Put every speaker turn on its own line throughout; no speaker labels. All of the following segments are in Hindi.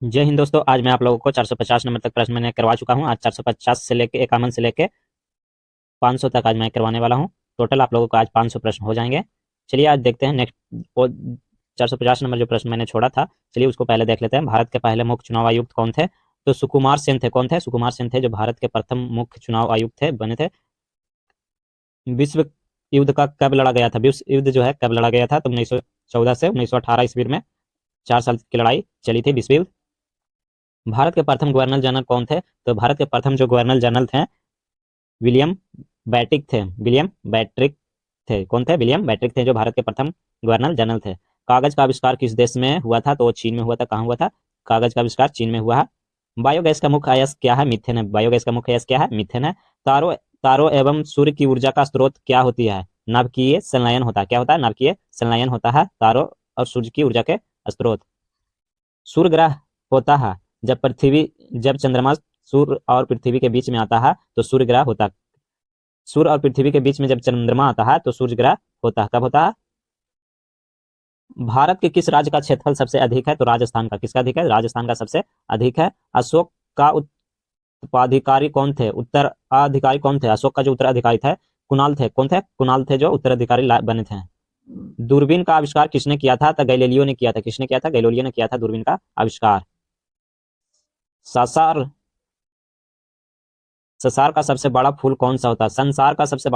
जय हिंद दोस्तों। आज मैं आप लोगों को 450 नंबर तक प्रश्न मैंने करवा चुका हूँ। आज 450 से लेके 51 से लेके 500 तक आज मैं करवाने वाला हूँ। टोटल आप लोगों को आज 500 प्रश्न हो जाएंगे। चलिए आज देखते हैं नेक्स्ट वो 450 नंबर जो प्रश्न मैंने छोड़ा था, चलिए उसको पहले देख लेते हैं। भारत के पहले मुख्य चुनाव आयुक्त कौन थे? तो सुकुमार सेन थे। कौन थे? सुकुमार सेन थे, जो भारत के प्रथम मुख्य चुनाव आयुक्त थे, बने थे। विश्व युद्ध का कब लड़ा गया था? विश्व युद्ध जो है कब लड़ा गया था? तो 1914 से 1918 ईस्वी में 4 साल की लड़ाई चली थी, विश्व युद्ध। भारत के प्रथम गवर्नर जनरल कौन थे? तो भारत के प्रथम जो गवर्नर जनरल थे, विलियम बैट्रिक थे। विलियम बैट्रिक थे। कौन थे? विलियम बैट्रिक थे, जो भारत के प्रथम गवर्नर जनरल थे। कागज का आविष्कार किस देश में हुआ था? तो वो चीन में हुआ था। कहाँ हुआ था? कागज का आविष्कार चीन में हुआ है। बायोगैस का मुख्य अयस्क क्या है? मीथेन है। बायोगैस का मुख्य अयस्क क्या है? मीथेन है। तारों तारों एवं सूर्य की ऊर्जा का स्रोत क्या होती है? नाभिकीय संलयन होता है। क्या होता है? नाभिकीय संलयन होता है तारों और सूर्य की ऊर्जा के स्रोत। सूर्य ग्रह होता है जब पृथ्वी जब चंद्रमा सूर्य और पृथ्वी के बीच में आता है तो सूर्य ग्रह होता है। सूर्य और पृथ्वी के बीच में जब चंद्रमा आता है तो सूर्य ग्रह होता है। कब होता है? भारत के किस राज्य का क्षेत्रफल सबसे अधिक है? तो राजस्थान का। किसका अधिक है? राजस्थान का सबसे अधिक है। अशोक का उत्तराधिकारी कौन थे? उत्तराधिकारी कौन थे? अशोक का जो उत्तराधिकारी थे, कुणाल थे। कौन थे? कुणाल थे, जो उत्तराधिकारी बने थे। दूरबीन का आविष्कार किसने किया था? तो गैलीलियो ने किया था। किसने किया था? गैलीलियो ने किया था दूरबीन का आविष्कार। संसार संसार का सबसे बड़ा फूल कौन सा होता है? संसार का सबसे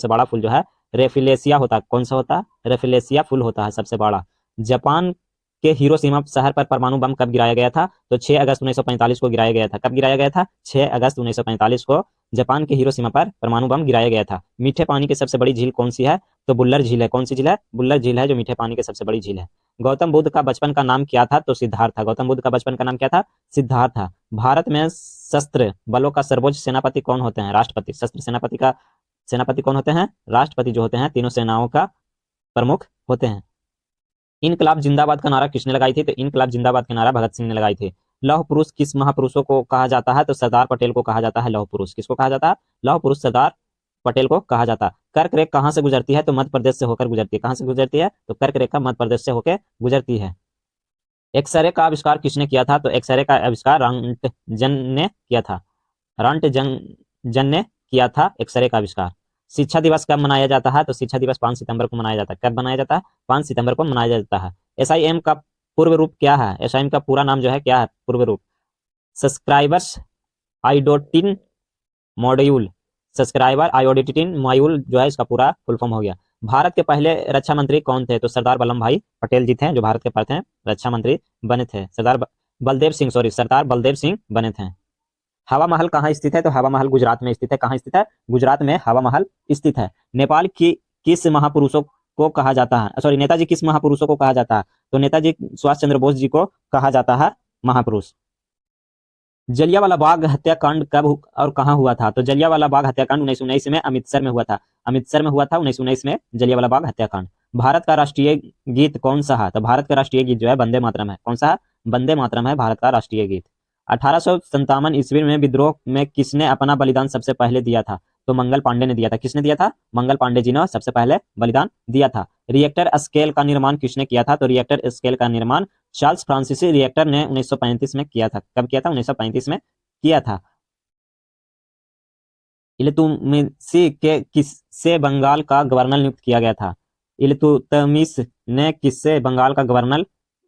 बड़ा फूल जो है रेफिलेसिया होता है। कौन सा होता है? रेफिलेसिया फूल होता है सबसे बड़ा। जापान के हिरोशिमा शहर पर परमाणु बम कब गिराया गया था? तो 6 अगस्त 1945 को गिराया गया था। कब गिराया गया था? 6 अगस्त 1945 को जापान के हिरोशिमा पर परमाणु बम गिराया गया था। मीठे पानी की सबसे बड़ी झील कौन सी है? तो बुल्लर झील है। कौन सी झील है? बुल्लर झील है, जो मीठे पानी की सबसे बड़ी झील है। गौतम बुद्ध का बचपन का नाम क्या था? तो सिद्धार्थ था। गौतम बुद्ध का बचपन का नाम क्या था? सिद्धार्थ था। भारत में सशस्त्र बलों का सर्वोच्च सेनापति कौन होते हैं? राष्ट्रपति। शस्त्र सेनापति का सेनापति कौन होते हैं? राष्ट्रपति जो होते हैं, तीनों सेनाओं का प्रमुख होते हैं। इनकलाब जिंदाबाद का नारा किसने लगाई थी? तो इनकलाब जिंदाबाद का नारा भगत सिंह ने लगाई थी। लौह पुरुष किस महापुरुषों को कहा जाता है? तो सरदार पटेल को कहा जाता है लौह पुरुष। किसको कहा जाता है? लौह पुरुष सरदार पटेल को कहा जाता है। कर्क रेखा कहाँ से गुजरती है? तो मध्य प्रदेश से होकर गुजरती है। कहाँ से गुजरती है? तो कर्क रेखा मध्य प्रदेश से होकर गुजरती है। एक्सरे का आविष्कार किसने किया था? तो एक्सरे का आविष्कार रंटजन ने किया था। रंटजन जन ने किया था एक्सरे का आविष्कार। शिक्षा दिवस कब मनाया जाता है? तो शिक्षा दिवस 5 सितंबर को मनाया जाता है। कब मनाया जाता है? 5 सितंबर को मनाया जाता है। एसआईएम का पूर्व रूप क्या है? एसआईएम का पूरा नाम जो है क्या है? पूर्व रूप subscribers iodine module. Subscriber iodine module जो है इसका पूरा फुल फॉर्म हो गया। भारत के पहले रक्षा मंत्री कौन थे? तो सरदार वल्लभ भाई पटेल जी थे, जो भारत के प्रथम रक्षा मंत्री बने थे। सरदार बलदेव सिंह बने थे। हवा महल कहाँ स्थित है? तो हवा महल गुजरात में स्थित है। कहाँ स्थित है? गुजरात में हवा महल स्थित है। नेपाल की किस महापुरुषों को कहा जाता है? सॉरी, नेताजी किस महापुरुषों को कहा जाता है? तो नेताजी सुभाष चंद्र बोस जी को कहा जाता है महापुरुष। जलियांवाला बाग हत्याकांड कब और कहाँ हुआ था? तो जलियांवाला बाग हत्याकांड 1919 में अमृतसर में हुआ था। अमृतसर में हुआ था 1919 में जलियांवाला बाग हत्याकांड। भारत का राष्ट्रीय गीत कौन सा है? तो भारत का राष्ट्रीय गीत जो है वंदे मातरम है। कौन सा है? वंदे मातरम है भारत का राष्ट्रीय गीत। 1857 ईस्वी में विद्रोह में किसने अपना बलिदान सबसे पहले दिया था? तो मंगल पांडे ने दिया था। किसने दिया था? मंगल पांडे जी ने सबसे पहले बलिदान दिया था। रिएक्टर स्केल का निर्माण किसने किया था? तो रिएक्टर स्केल का निर्माण चार्ल्स फ्रांसिस रिएक्टर ने 1935 में किया था। कब किया था? 1935 में किया था। इल्तुतमिश के किससे बंगाल का गवर्नर नियुक्त किया गया था? इल्तुतमिश ने किससे बंगाल का गवर्नर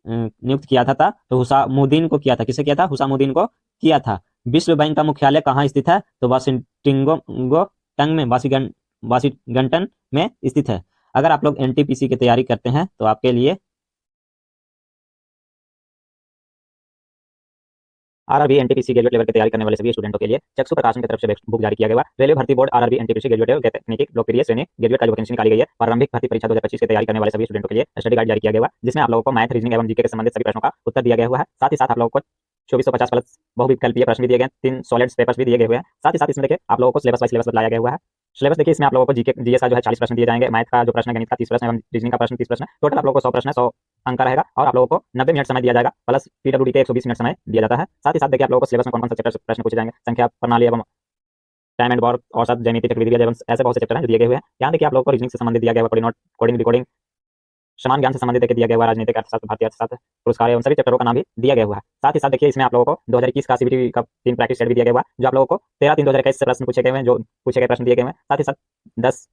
नियुक्त किया था? तो हुसामुद्दीन को किया था। किसे किया था? हुसामुद्दीन को किया था। विश्व बैंक का मुख्यालय कहाँ स्थित है? तो वाशिंगटन में वाशिंगटन में स्थित है। अगर आप लोग एनटीपीसी की तैयारी करते हैं तो आपके लिए आरआरबी एनटीपीसी ग्रेजुएट लेवल की तैयारी करने वाले सभी स्टूडेंटों के लिए चक्षु प्रकाशन की तरफ से बुक जारी किया गया। रेलवे भर्ती board RRB NTPC graduate level तकनीकी लोकप्रिय श्रेणी ग्रेजुएट का जो वैकेंसी निकाली गई है, प्रारंभिक भर्ती परीक्षा 2025 की तैयारी करने वाले सभी स्टूडेंटों के लिए स्टडी गाइड जारी किया गया, जिसमें आप लोगों को मैथ, रीजनिंग एवं जीके के संबंधित सभी प्रश्नों का उत्तर दिया गया हुआ है। साथ ही साथ आप लोगों को 2450 प्लस बहुविकल्पीय प्रश्न भी दिए गए हैं, 3 सॉलिड्स पेपर्स भी दिए गए हुए हैं। साथ ही साथ इसमें देखिए आप लोगों को सिलेबस वाइज सिलेबस बताया गया हुआ है। सिलेबस देखिए, इसमें आप लोगों को जीके जीएस का जो है 40 प्रश्न दिए जाएंगे, मैथ का जो प्रश्न है, गणित का 30 प्रश्न एवं रीजनिंग का प्रश्न 30 प्रश्न। टोटल आप लोगों को 100 प्रश्न 100 अंक का रहेगा और आप लोगों को 90 मिनट समय दिया जाएगा, प्लस पीडब्ल्यूडी के 120 मिनट समय दिया जाता है। साथ ही साथ देखिए आप लोगों को सिलेबस में कौन कौन से चैप्टर प्रश्न पूछे जाएंगे, संख्या प्रणाली एवं टाइम एंड वर्क, औसत, ज्यामिति, चक्रवृद्धि, एवं ऐसे बहुत से चैप्टर हैं जो दिए गए हुए हैं। यहाँ देखिए आप लोगों को रीजनिंग से संबंधित दिया गया है, कोडिंग, रिकॉर्डिंग, समान ज्ञान से संबंधित देखिए दिया गया हुआ है, राजनीतिक अर्थशास्त्र, भारतीय अर्थशास्त्र पुरस्कार एवं सभी चैप्टरों का नाम भी दिया गया हुआ है। साथ ही साथ देखिए इसमें आप लोगों को 2021 का सीबीटी का 3 प्रैक्टिस सेट भी दिया गया हुआ है, जो आप लोगों को 13/3/2021 से प्रश्न पूछे गए हैं, जो पूछे गए प्रश्न दिए गए हैं। साथ ही साथ 10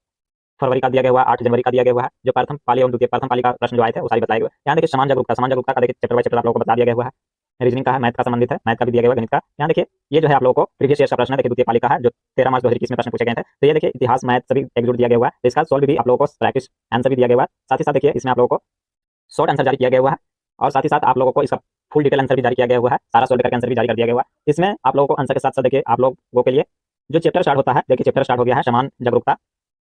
फरवरी का दिया गया हुआ है, 8 जनवरी का दिया गया हुआ है, जो प्रथम पाली एवं द्वितीय प्रथम पाली का प्रश्न जो आए थे वो सारे बताए गए। यहाँ देखिए समान जागरूकता का देखिए चैप्टर बाय चैप्टर आप लोगों को बता दिया गया हुआ है। रीजनिंग का है, मैथ का संबंधित है, मैथ का भी दिया गया हुआ, गणित का। यहाँ देखिए ये जो है आप लोगों को प्रीवियस ईयर का प्रश्न है, देखिए द्वितीय पाली का है, जो 13 मार्च 2021 में प्रश्न पूछे गए थे। तो ये देखिए इतिहास, मैथ सभी एकजुट दिया गया हुआ है। तो इसका सॉल्व भी आप लोगों को प्रैक्टिस आंसर भी दिया गया हुआ है। साथ ही साथ देखिए इसमें आप लोगों को शॉर्ट आंसर जारी किया गया हुआ है, और साथ ही साथ आप लोगों को इसका फुल डिटेल आंसर भी जारी किया गया हुआ है, सारा सॉल्व करके आंसर भी जारी कर दिया गया हुआ है। इसमें आप लोगों को आंसर के साथ साथ देखिए आप लोगों के लिए जो चैप्टर स्टार्ट होता है, देखिए चैप्टर स्टार्ट हो गया है समान जागरूकता।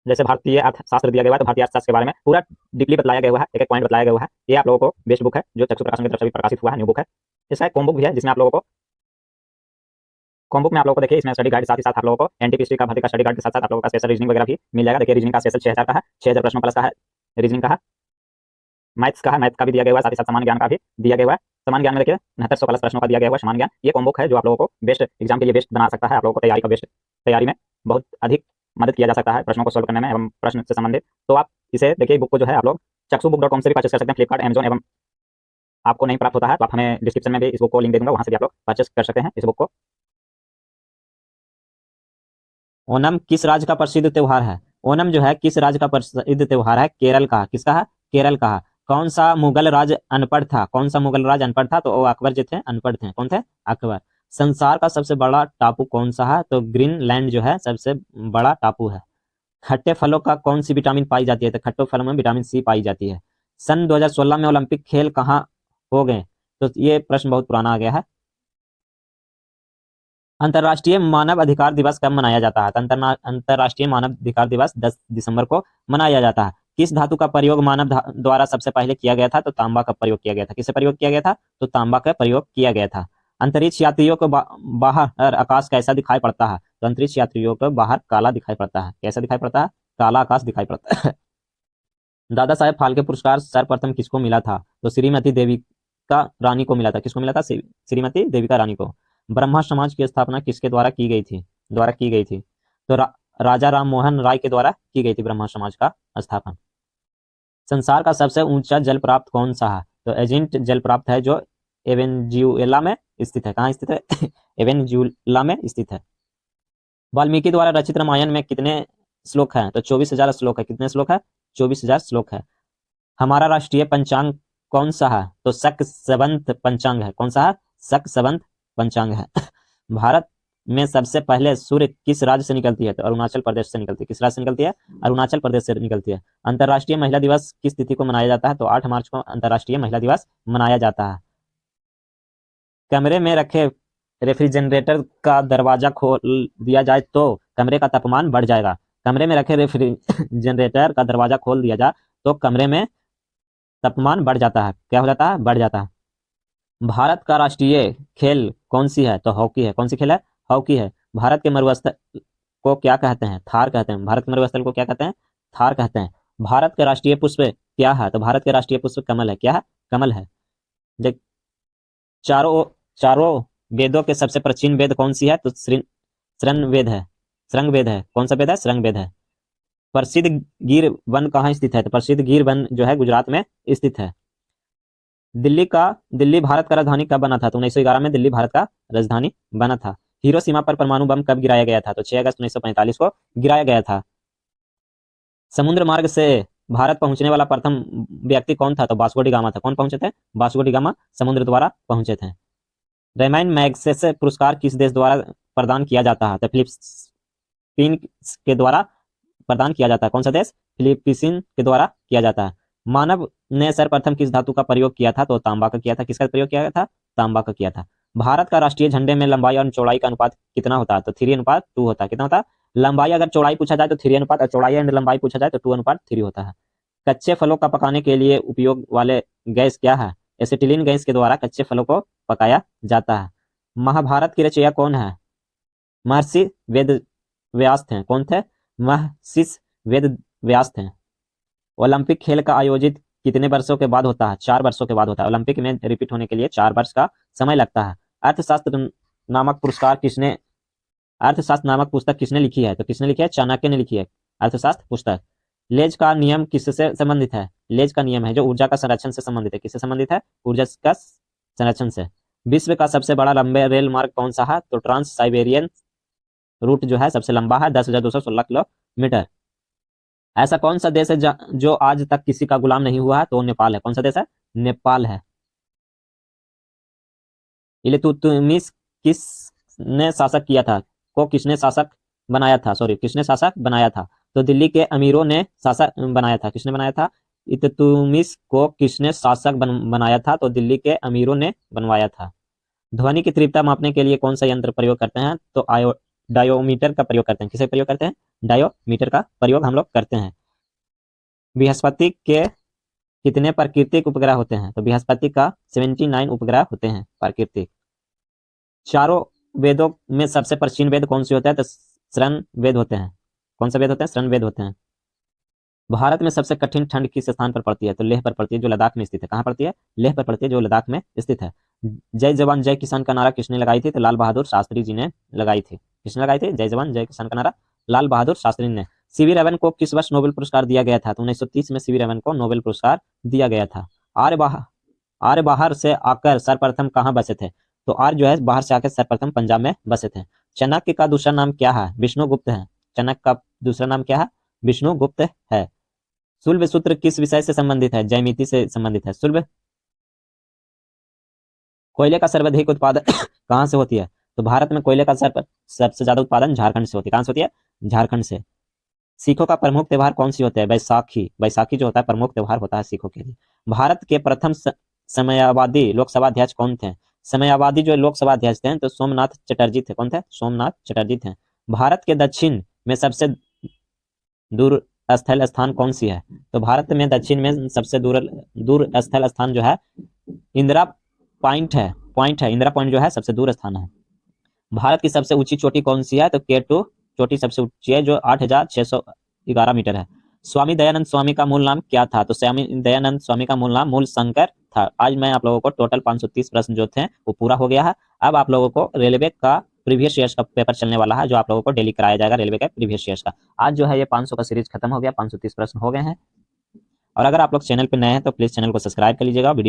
जैसे भारतीय अर्थशास्त्र दिया गया हुआ है, तो भारतीय अर्थशास्त्र के बारे में पूरा डीपली बताया गया हुआ है, एक एक पॉइंट बताया गया हुआ है। ये आप लोगों को बेस्ट बुक है, जो चक्षु प्रकाशन की तरफ से भी प्रकाशित हुआ है, न्यू बुक है। इसका एक कॉम्बो भी है, जिसमें आप लोगों को कॉम्बुक में आप लोगों को देखिए इसमें स्टडी गाइड, साथ ही साथ आप लोगों को एनटीपीसी का भर्ती का स्टडी गाइड के साथ साथ आप लोगों का स्पेशल रीजनिंग वगैरह भी मिल जाएगा। देखिए रीजनिंग का स्पेशल 6000 का है, 6000 प्रश्नों प्लस का है। रीजनिंग का है, मैथ्स का है, मैथ का भी दिया गया हुआ है, साथ ही साथ समान ज्ञान का भी दिया गया हुआ है। समान ज्ञान में देखिए 6900 प्लस प्रश्नों का दिया गया हुआ है समान ज्ञान। ये कॉम्बुक है जो आप लोगों को बेस्ट एग्जाम के लिए बेस्ट बना सकता है, आप लोगों को तैयारी का बेस्ट, तैयारी में बहुत अधिक मदद किया जा सकता है प्रश्नों को सोल्व करने में एवं प्रश्न से संबंधित। तो आप इसे देखिए बुक को जो है आप लोग चक्षुबुक.com से भी परचेस कर सकते हैं, फ्लिपकार्ट, अमेजॉन एवं आपको नहीं प्राप्त होता है तो आप हमें डिस्क्रिप्शन में भी इस बुक को लिंक दे दूंगा, वहां से भी आप लोग परचेस कर सकते हैं इस बुक को। ओणम किस राज्य का प्रसिद्ध त्योहार है? ओणम जो है किस राज्य का प्रसिद्ध त्योहार है? केरल का। किसका है? केरल का है। कौन सा मुगल राज अनपढ़ था? कौन सा मुगल राज अनपढ़ था? तो वो अकबर जो थे अनपढ़ थे। कौन थे? अकबर। संसार का सबसे बड़ा टापू कौन सा है? तो ग्रीनलैंड जो है सबसे बड़ा टापू है। खट्टे फलों का कौन सी विटामिन पाई जाती है? तो खट्टे फलों में विटामिन सी पाई जाती है। सन 2016 में ओलंपिक खेल कहाँ हो गए? तो ये प्रश्न बहुत पुराना आ गया है। अंतर्राष्ट्रीय मानव अधिकार दिवस कब मनाया जाता है? तो अंतर्राष्ट्रीय मानव अधिकार दिवस 10 दिसंबर को मनाया जाता है। किस धातु का प्रयोग मानव द्वारा सबसे पहले किया गया था? तो तांबा का प्रयोग किया गया था। किससे प्रयोग किया गया था? तो तांबा का प्रयोग किया गया था। अंतरिक्ष यात्रियों को बाहर आकाश कैसा दिखाई पड़ता है? तो अंतरिक्ष यात्रियों को बाहर काला दिखाई पड़ता है। कैसा दिखाई पड़ता है? काला आकाश दिखाई पड़ता है। दादा साहेब फाल्के पुरस्कार सर्वप्रथम किसको मिला था? तो श्रीमती देविका रानी को मिला था। किसको मिला था? श्रीमती देविका रानी को। ब्रह्मा समाज की स्थापना किसके द्वारा की गई थी? तो राजा राम मोहन राय के द्वारा की गई थी ब्रह्मा समाज का स्थापना। संसार का सबसे ऊंचा जल प्राप्त कौन सा है? तो एजेंट जल प्राप्त है, जो एवेंजुएला में स्थित है। कहाँ स्थित है? एवेंजुएला में स्थित है। वाल्मीकि द्वारा रचित रामायण में कितने श्लोक हैं? तो 24,000 श्लोक है। कितने श्लोक है? 24,000 श्लोक है। हमारा राष्ट्रीय पंचांग कौन सा है? तो शक संवत पंचांग है। कौन सा है? शक संवत पंचांग है। भारत में सबसे पहले सूर्य किस राज्य से निकलती है? तो अरुणाचल प्रदेश से निकलती है। किस राज्य से निकलती है? अरुणाचल प्रदेश से निकलती है। अंतर्राष्ट्रीय महिला दिवस किस तिथि को मनाया जाता है? तो 8 मार्च को अंतर्राष्ट्रीय महिला दिवस मनाया जाता है। कमरे में रखे रेफ्रिजरेटर का दरवाजा खोल दिया जाए तो कमरे का तापमान बढ़ जाएगा। कमरे में रखे रेफ्रिजरेटर का दरवाजा खोल दिया जाए तो कमरे में तापमान बढ़ जाता है। क्या हो जाता है? बढ़ जाता है। भारत का राष्ट्रीय खेल कौन सी है? तो हॉकी है। कौन सी खेल है? हॉकी है। भारत के मरुस्थल को क्या कहते हैं? थार कहते हैं। भारत के मरुस्थल को क्या कहते हैं? थार कहते हैं। भारत के राष्ट्रीय पुष्प क्या है? तो भारत के राष्ट्रीय पुष्प कमल है। क्या है? कमल है। देख, चारों चारों वेदों के सबसे प्राचीन वेद कौन सी है? तो शृंग वेद है। शृंग वेद है। कौन सा वेद है? शृंग वेद है। प्रसिद्ध गिर वन कहाँ स्थित है? तो प्रसिद्ध गिर वन जो है गुजरात में स्थित है। दिल्ली भारत का राजधानी कब बना था? तो 1911 में दिल्ली भारत का राजधानी बना था। हिरोशिमा पर परमाणु बम कब गिराया गया था? तो 6 अगस्त 1945 को गिराया गया था। समुद्र मार्ग से भारत पहुंचने वाला प्रथम व्यक्ति कौन था? तो वास्को डी गामा था। कौन पहुंचे थे? वास्को डी गामा समुद्र द्वारा पहुंचे थे। रेमैन मैग्सेसे पुरस्कार किस देश द्वारा प्रदान किया जाता है? तो फिलीपींस के द्वारा प्रदान किया जाता है। कौन सा देश? फिलीपींस के द्वारा किया जाता है। मानव ने सर्वप्रथम किस धातु का प्रयोग किया था? तो तांबा का किया था। किसका प्रयोग किया था? तांबा का किया था। भारत का राष्ट्रीय झंडे में लंबाई और चौड़ाई का अनुपात कितना होता है? तो 3:2 होता है। कितना होता है? लंबाई अगर चौड़ाई पूछा जाए तो 3 अनुपात, और चौड़ाई एंड लंबाई पूछा जाए तो 2:3 होता है। कच्चे फलों का पकाने के लिए उपयोग वाले गैस क्या है? एसिटिलीन गैस के द्वारा कच्चे फलों को पकाया जाता है। महाभारत की रचयिता कौन है? महर्षि वेद व्यास थे। कौन थे? महर्षि वेद व्यास थे। ओलंपिक खेल का आयोजित कितने वर्षों के बाद होता है? 4 वर्षों के बाद होता है। ओलंपिक में रिपीट होने के लिए 4 वर्ष का समय लगता है। अर्थशास्त्र नामक पुरस्कार किसने अर्थशास्त्र नामक पुस्तक किसने लिखी है? तो किसने लिखी है? चाणक्य ने लिखी है अर्थशास्त्र पुस्तक। लेज का नियम किससे संबंधित है? लेज का नियम है जो ऊर्जा का संरक्षण से संबंधित है। किससे संबंधित है? ऊर्जा का संरक्षण से। विश्व का सबसे बड़ा लंबे रेल मार्ग कौन सा है? तो ट्रांस साइबेरियन रूट जो है सबसे लंबा है, 10,216 किलोमीटर। ऐसा कौन सा देश है जो आज तक किसी का गुलाम नहीं हुआ है? तो नेपाल है। कौन सा देश है? नेपाल है। इल्तुतमिश किसने शासक किया था? को किसने शासक बनाया था? सॉरी, किसने शासक बनाया था? तो दिल्ली के अमीरों ने शासक बनाया था। किसने बनाया था? इल्तुतमिश को किसने शासक बनाया था? तो दिल्ली के अमीरों ने बनवाया था। ध्वनि की तीव्रता मापने के लिए कौन सा यंत्र प्रयोग करते हैं? तो डायोमीटर का प्रयोग करते हैं। किसे प्रयोग करते हैं? डायोमीटर का प्रयोग हम लोग करते हैं। बृहस्पति के कितने प्राकृतिक उपग्रह होते हैं? तो बृहस्पति का 79 उपग्रह होते हैं प्राकृतिक। चारों वेदों में सबसे प्राचीन वेद कौन से होता है? तो शरण वेद होते हैं। कौन सा वेद होते हैं? शरण वेद होते हैं। भारत में सबसे कठिन ठंड किस स्थान पर पड़ती है? तो लेह पर पड़ती है, जो लद्दाख में स्थित है। कहाँ पड़ती है? लेह पर पड़ती है, जो लद्दाख में स्थित है। जय जवान जय किसान का नारा किसने लगाई थी? तो लाल बहादुर शास्त्री जी ने लगाई थी। किसने लगाई थी जय जवान जय किसान का नारा? लाल बहादुर शास्त्री ने। सीवी रमन को किस वर्ष नोबेल पुरस्कार दिया गया था? तो 1930 में सीवी रमन को नोबेल पुरस्कार दिया गया था। आर्य बाहर से आकर सर्वप्रथम कहाँ बसे थे? तो आर्य जो है बाहर से आकर सर्वप्रथम पंजाब में बसे थे। चाणक्य का दूसरा नाम क्या है? विष्णुगुप्त है। चाणक्य का दूसरा नाम क्या है? विष्णुगुप्त है। शुल्ब सूत्र किस विषय से संबंधित है? ज्यामिति से संबंधित है। शुल्ब कोयले का सर्वाधिक उत्पादन कहाँ से होती है? तो भारत में कोयले का सबसे ज्यादा उत्पादन झारखंड से होती है। कहाँ से होती है? झारखंड से। सिखों का प्रमुख त्योहार कौन सी होता है? बैसाखी। बैसाखी जो होता है प्रमुख त्योहार होता है सिखों के लिए। भारत के प्रथम समयावादी लोकसभा अध्यक्ष कौन थे? समयावादी जो लोकसभा अध्यक्ष थे तो सोमनाथ चटर्जी थे। कौन थे? सोमनाथ चटर्जी थे। भारत के दक्षिण में सबसे दूर स्थल स्थान कौन सी है? तो भारत में दक्षिण में सबसे दूर स्थल स्थान जो है इंदिरा पॉइंट है। इंदिरा पॉइंट जो है सबसे दूर स्थान है। भारत की सबसे ऊंची चोटी कौन सी है? तो K2 चोटी सबसे ऊंची है, जो 8,611 मीटर है। स्वामी दयानंद स्वामी का मूल नाम क्या था? तो स्वामी दयानंद स्वामी का मूल नाम मूल शंकर था। आज मैं आप लोगों को टोटल 530 प्रश्न जो थे वो पूरा हो गया है। अब आप लोगों को रेलवे का प्रीवियस ईयर्स का पेपर चलने वाला है, जो आप लोगों को डेली कराया जाएगा रेलवे का प्रीवियस ईयर्स का। आज जो है ये 500 का सीरीज खत्म हो गया, 530 प्रश्न हो गए हैं। और अगर आप लोग चैनल पर नए हैं तो प्लीज चैनल को सब्सक्राइब कर लीजिएगा। वीडियो